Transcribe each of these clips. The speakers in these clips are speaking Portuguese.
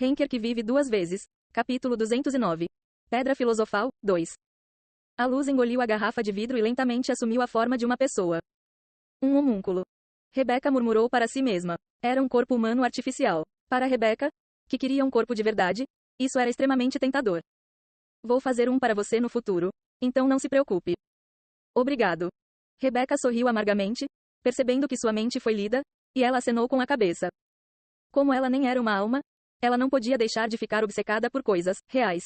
Henker que vive duas vezes. Capítulo 209. Pedra filosofal, 2. A luz engoliu a garrafa de vidro e lentamente assumiu a forma de uma pessoa. Um homúnculo. Rebeca murmurou para si mesma. Era um corpo humano artificial. Para Rebeca, que queria um corpo de verdade, isso era extremamente tentador. Vou fazer um para você no futuro. Então não se preocupe. Obrigado. Rebeca sorriu amargamente, percebendo que sua mente foi lida, e ela acenou com a cabeça. Como ela nem era uma alma, ela não podia deixar de ficar obcecada por coisas reais.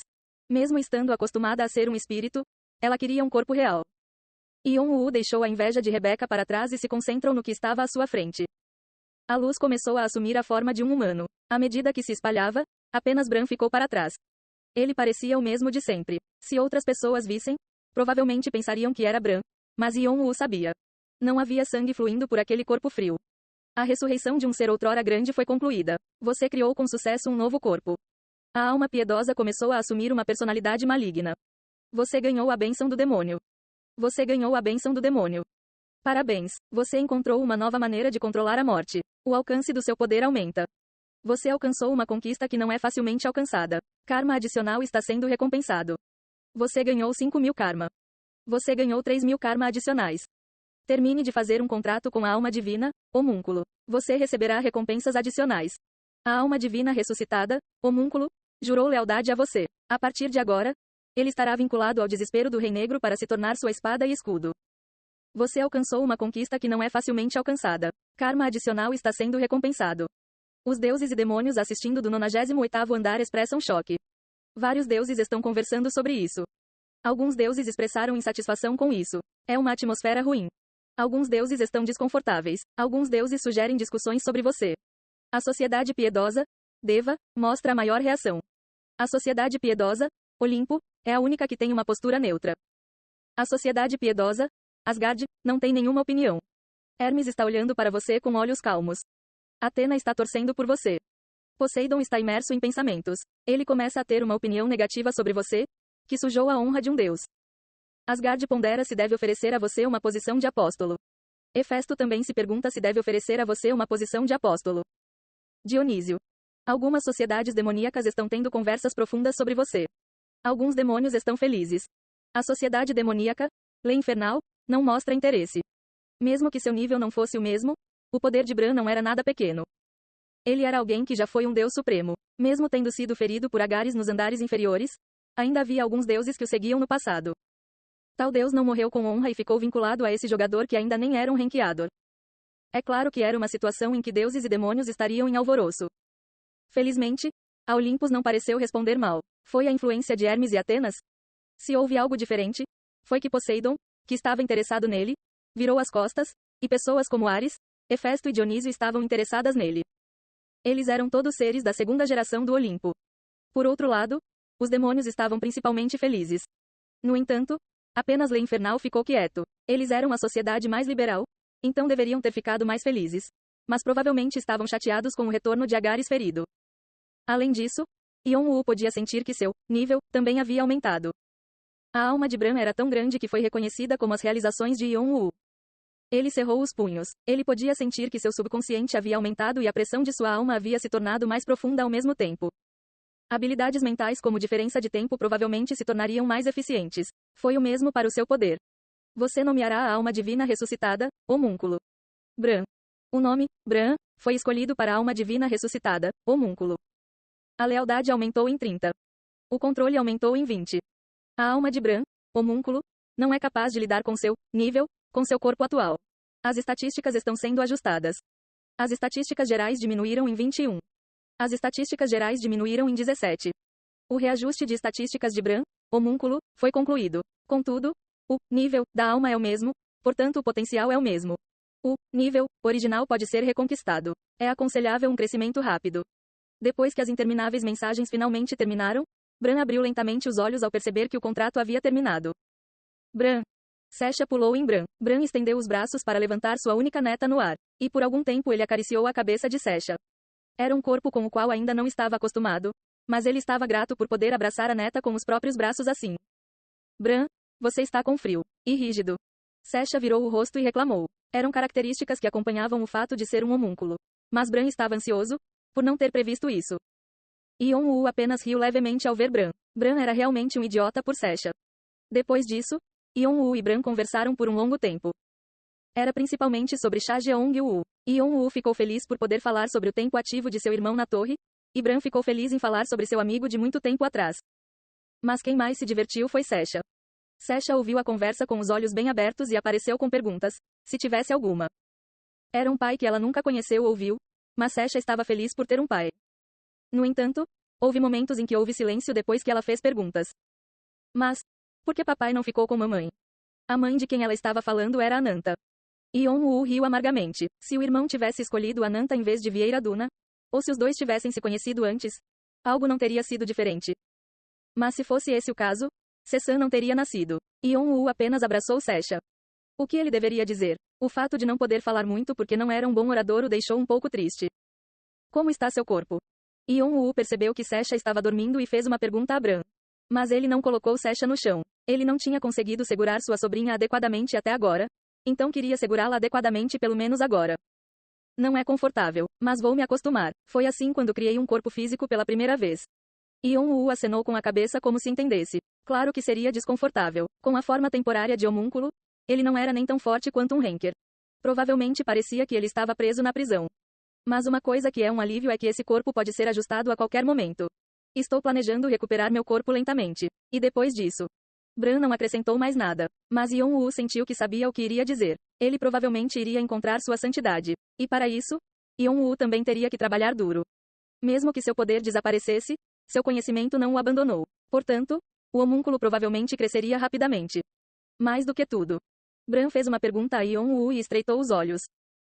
Mesmo estando acostumada a ser um espírito, ela queria um corpo real. Yon-Woo deixou a inveja de Rebeca para trás e se concentrou no que estava à sua frente. A luz começou a assumir a forma de um humano. À medida que se espalhava, apenas Bran ficou para trás. Ele parecia o mesmo de sempre. Se outras pessoas vissem, provavelmente pensariam que era Bran. Mas Yon-Woo sabia. Não havia sangue fluindo por aquele corpo frio. A ressurreição de um ser outrora grande foi concluída. Você criou com sucesso um novo corpo. A alma piedosa começou a assumir uma personalidade maligna. Você ganhou a bênção do demônio. Você ganhou a bênção do demônio. Parabéns, você encontrou uma nova maneira de controlar a morte. O alcance do seu poder aumenta. Você alcançou uma conquista que não é facilmente alcançada. Karma adicional está sendo recompensado. Você ganhou 5.000 karma. Você ganhou 3.000 karma adicionais. Termine de fazer um contrato com a alma divina, homúnculo. Você receberá recompensas adicionais. A alma divina ressuscitada, homúnculo, jurou lealdade a você. A partir de agora, ele estará vinculado ao desespero do Rei Negro para se tornar sua espada e escudo. Você alcançou uma conquista que não é facilmente alcançada. Karma adicional está sendo recompensado. Os deuses e demônios assistindo do 98º andar expressam choque. Vários deuses estão conversando sobre isso. Alguns deuses expressaram insatisfação com isso. É uma atmosfera ruim. Alguns deuses estão desconfortáveis. Alguns deuses sugerem discussões sobre você. A sociedade piedosa, Deva, mostra a maior reação. A sociedade piedosa, Olimpo, é a única que tem uma postura neutra. A sociedade piedosa, Asgard, não tem nenhuma opinião. Hermes está olhando para você com olhos calmos. Atena está torcendo por você. Poseidon está imerso em pensamentos. Ele começa a ter uma opinião negativa sobre você, que sujou a honra de um deus. Asgard pondera se deve oferecer a você uma posição de apóstolo. Hefesto também se pergunta se deve oferecer a você uma posição de apóstolo. Dionísio. Algumas sociedades demoníacas estão tendo conversas profundas sobre você. Alguns demônios estão felizes. A sociedade demoníaca, Lei Infernal, não mostra interesse. Mesmo que seu nível não fosse o mesmo, o poder de Bran não era nada pequeno. Ele era alguém que já foi um deus supremo. Mesmo tendo sido ferido por Agares nos andares inferiores, ainda havia alguns deuses que o seguiam no passado. Tal deus não morreu com honra e ficou vinculado a esse jogador que ainda nem era um ranqueador. É claro que era uma situação em que deuses e demônios estariam em alvoroço. Felizmente, a Olympus não pareceu responder mal. Foi a influência de Hermes e Atenas? Se houve algo diferente, foi que Poseidon, que estava interessado nele, virou as costas, e pessoas como Ares, Hefesto e Dionísio estavam interessadas nele. Eles eram todos seres da segunda geração do Olimpo. Por outro lado, os demônios estavam principalmente felizes. No entanto, apenas Lei Infernal ficou quieto. Eles eram a sociedade mais liberal, então deveriam ter ficado mais felizes. Mas provavelmente estavam chateados com o retorno de Agares ferido. Além disso, Yon-Woo podia sentir que seu nível também havia aumentado. A alma de Bran era tão grande que foi reconhecida como as realizações de Yon-Woo. Ele cerrou os punhos. Ele podia sentir que seu subconsciente havia aumentado e a pressão de sua alma havia se tornado mais profunda ao mesmo tempo. Habilidades mentais como diferença de tempo provavelmente se tornariam mais eficientes. Foi o mesmo para o seu poder. Você nomeará a alma divina ressuscitada, homúnculo. Bran. O nome, Bran, foi escolhido para a alma divina ressuscitada, homúnculo. A lealdade aumentou em 30. O controle aumentou em 20. A alma de Bran, homúnculo, não é capaz de lidar com seu nível, com seu corpo atual. As estatísticas estão sendo ajustadas. As estatísticas gerais diminuíram em 21. As estatísticas gerais diminuíram em 17. O reajuste de estatísticas de Bran, homúnculo, foi concluído. Contudo, o nível da alma é o mesmo, portanto o potencial é o mesmo. O nível original pode ser reconquistado. É aconselhável um crescimento rápido. Depois que as intermináveis mensagens finalmente terminaram, Bran abriu lentamente os olhos ao perceber que o contrato havia terminado. Bran. Sesha pulou em Bran. Bran estendeu os braços para levantar sua única neta no ar, e por algum tempo ele acariciou a cabeça de Sesha. Era um corpo com o qual ainda não estava acostumado, mas ele estava grato por poder abraçar a neta com os próprios braços assim. Bran, você está com frio e rígido. Sesha virou o rosto e reclamou. Eram características que acompanhavam o fato de ser um homúnculo. Mas Bran estava ansioso, por não ter previsto isso. Yeon-woo apenas riu levemente ao ver Bran. Bran era realmente um idiota por Sasha. Depois disso, Yeon-woo e Bran conversaram por um longo tempo. Era principalmente sobre Cha Jeong-woo. Yeon-woo ficou feliz por poder falar sobre o tempo ativo de seu irmão na torre, e Bran ficou feliz em falar sobre seu amigo de muito tempo atrás. Mas quem mais se divertiu foi Sasha. Sasha ouviu a conversa com os olhos bem abertos e apareceu com perguntas, se tivesse alguma. Era um pai que ela nunca conheceu ou viu, mas Sasha estava feliz por ter um pai. No entanto, houve momentos em que houve silêncio depois que ela fez perguntas. Mas, por que papai não ficou com mamãe? A mãe de quem ela estava falando era Ananta. Yeon-woo riu amargamente. Se o irmão tivesse escolhido Ananta em vez de Vieira Duna, ou se os dois tivessem se conhecido antes, algo não teria sido diferente. Mas se fosse esse o caso, Sesan não teria nascido. Yeon-woo apenas abraçou Sasha. O que ele deveria dizer? O fato de não poder falar muito porque não era um bom orador o deixou um pouco triste. Como está seu corpo? Yeon-woo percebeu que Sasha estava dormindo e fez uma pergunta a Bran. Mas ele não colocou Sasha no chão. Ele não tinha conseguido segurar sua sobrinha adequadamente até agora, então queria segurá-la adequadamente pelo menos agora. Não é confortável, mas vou me acostumar. Foi assim quando criei um corpo físico pela primeira vez. Yeon-woo acenou com a cabeça como se entendesse. Claro que seria desconfortável. Com a forma temporária de homúnculo, ele não era nem tão forte quanto um Henker. Provavelmente parecia que ele estava preso na prisão. Mas uma coisa que é um alívio é que esse corpo pode ser ajustado a qualquer momento. Estou planejando recuperar meu corpo lentamente. E depois disso, Bran não acrescentou mais nada, mas Yeon-woo sentiu que sabia o que iria dizer. Ele provavelmente iria encontrar sua santidade. E para isso, Yeon-woo também teria que trabalhar duro. Mesmo que seu poder desaparecesse, seu conhecimento não o abandonou. Portanto, o homúnculo provavelmente cresceria rapidamente. Mais do que tudo, Bran fez uma pergunta a Yeon-woo e estreitou os olhos.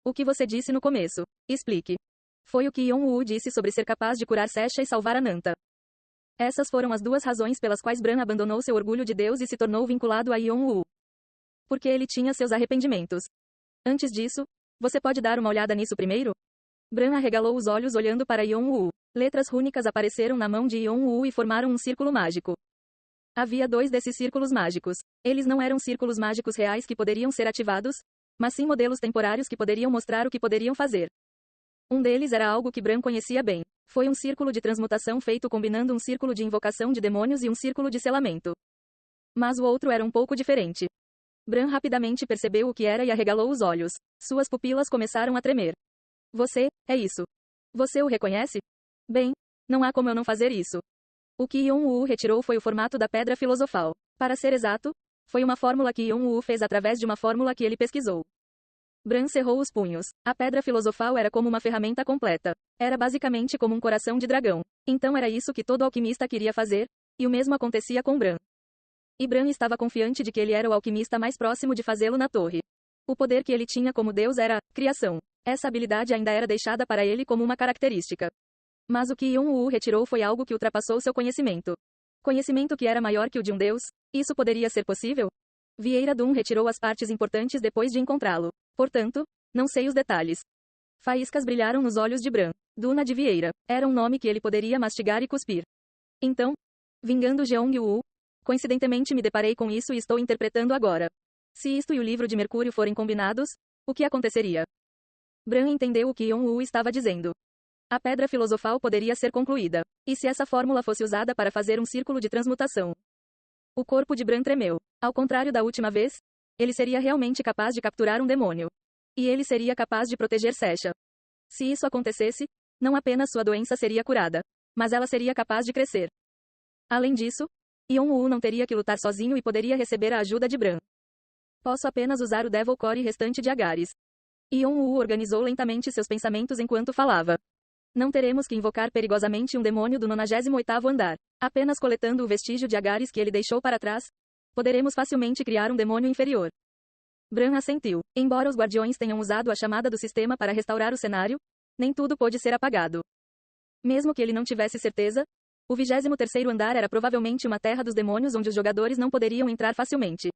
O que você disse no começo? Explique. Foi o que Yeon-woo disse sobre ser capaz de curar Sasha e salvar Ananta. Essas foram as duas razões pelas quais Bran abandonou seu orgulho de Deus e se tornou vinculado a Yeon-woo. Porque ele tinha seus arrependimentos. Antes disso, você pode dar uma olhada nisso primeiro? Bran arregalou os olhos olhando para Yeon-woo. Letras rúnicas apareceram na mão de Yeon-woo e formaram um círculo mágico. Havia 2 desses círculos mágicos. Eles não eram círculos mágicos reais que poderiam ser ativados, mas sim modelos temporários que poderiam mostrar o que poderiam fazer. Um deles era algo que Bran conhecia bem. Foi um círculo de transmutação feito combinando um círculo de invocação de demônios e um círculo de selamento. Mas o outro era um pouco diferente. Bran rapidamente percebeu o que era e arregalou os olhos. Suas pupilas começaram a tremer. Você, é isso. Você o reconhece? Bem, não há como eu não fazer isso. O que Yeon-woo retirou foi o formato da pedra filosofal. Para ser exato, foi uma fórmula que Yeon-woo fez através de uma fórmula que ele pesquisou. Bran cerrou os punhos. A pedra filosofal era como uma ferramenta completa. Era basicamente como um coração de dragão. Então era isso que todo alquimista queria fazer, e o mesmo acontecia com Bran. E Bran estava confiante de que ele era o alquimista mais próximo de fazê-lo na torre. O poder que ele tinha como deus era criação. Essa habilidade ainda era deixada para ele como uma característica. Mas o que Yeon-woo retirou foi algo que ultrapassou seu conhecimento. Conhecimento que era maior que o de um deus? Isso poderia ser possível? Vieira Dun retirou as partes importantes depois de encontrá-lo. Portanto, não sei os detalhes. Faíscas brilharam nos olhos de Bran. Duna de Vieira. Era um nome que ele poderia mastigar e cuspir. Então, vingando Jeong-woo, coincidentemente me deparei com isso e estou interpretando agora. Se isto e o livro de Mercúrio forem combinados, o que aconteceria? Bran entendeu o que Yeon-woo estava dizendo. A pedra filosofal poderia ser concluída. E se essa fórmula fosse usada para fazer um círculo de transmutação? O corpo de Bran tremeu. Ao contrário da última vez, ele seria realmente capaz de capturar um demônio. E ele seria capaz de proteger Sasha. Se isso acontecesse, não apenas sua doença seria curada, mas ela seria capaz de crescer. Além disso, Yeon-woo não teria que lutar sozinho e poderia receber a ajuda de Bran. Posso apenas usar o Devil Core restante de Agares. Yeon-woo organizou lentamente seus pensamentos enquanto falava. Não teremos que invocar perigosamente um demônio do 98º andar. Apenas coletando o vestígio de Agares que ele deixou para trás, poderemos facilmente criar um demônio inferior. Bran assentiu. Embora os guardiões tenham usado a chamada do sistema para restaurar o cenário, nem tudo pôde ser apagado. Mesmo que ele não tivesse certeza, o 23º andar era provavelmente uma terra dos demônios onde os jogadores não poderiam entrar facilmente.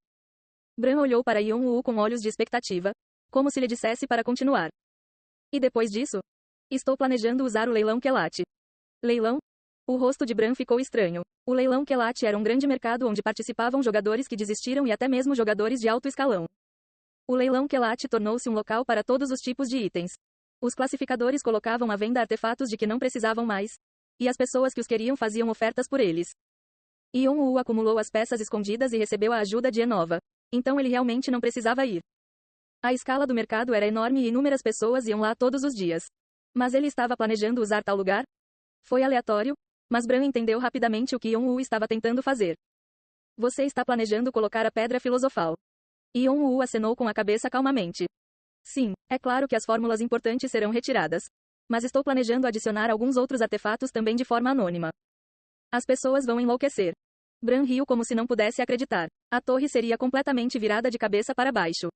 Bran olhou para Yeon-woo com olhos de expectativa, como se lhe dissesse para continuar. E depois disso? Estou planejando usar o leilão Kelat. Leilão? O rosto de Bran ficou estranho. O leilão Kelat era um grande mercado onde participavam jogadores que desistiram e até mesmo jogadores de alto escalão. O leilão Kelat tornou-se um local para todos os tipos de itens. Os classificadores colocavam à venda artefatos de que não precisavam mais, E as pessoas que os queriam faziam ofertas por eles. Yon-woo acumulou as peças escondidas e recebeu a ajuda de Enova. Então ele realmente não precisava ir. A escala do mercado era enorme e inúmeras pessoas iam lá todos os dias. Mas ele estava planejando usar tal lugar? Foi aleatório, mas Bran entendeu rapidamente o que Yon-woo estava tentando fazer. Você está planejando colocar a pedra filosofal. Yon-woo acenou com a cabeça calmamente. Sim, é claro que as fórmulas importantes serão retiradas. Mas estou planejando adicionar alguns outros artefatos também de forma anônima. As pessoas vão enlouquecer. Bran riu como se não pudesse acreditar. A torre seria completamente virada de cabeça para baixo.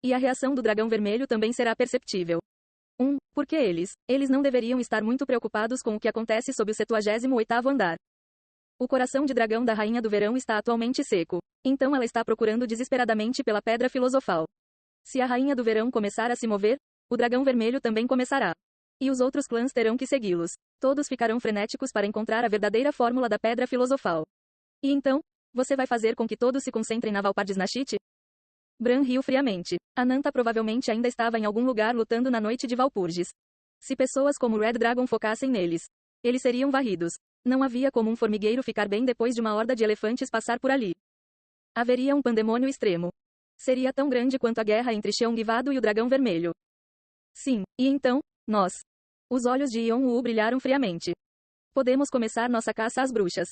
E a reação do dragão vermelho também será perceptível. Por que eles? Eles não deveriam estar muito preocupados com o que acontece sob o 78º andar. O coração de dragão da Rainha do Verão está atualmente seco. Então ela está procurando desesperadamente pela pedra filosofal. Se a Rainha do Verão começar a se mover, o dragão vermelho também começará. E os outros clãs terão que segui-los. Todos ficarão frenéticos para encontrar a verdadeira fórmula da pedra filosofal. E então, você vai fazer com que todos se concentrem na Valpardisnachit? Bran riu friamente. Ananta provavelmente ainda estava em algum lugar lutando na noite de Valpurgis. Se pessoas como Red Dragon focassem neles, eles seriam varridos. Não havia como um formigueiro ficar bem depois de uma horda de elefantes passar por ali. Haveria um pandemônio extremo. Seria tão grande quanto a guerra entre Cheongvado e o Dragão Vermelho. Sim, e então, nós. Os olhos de Yon-woo brilharam friamente. Podemos começar nossa caça às bruxas.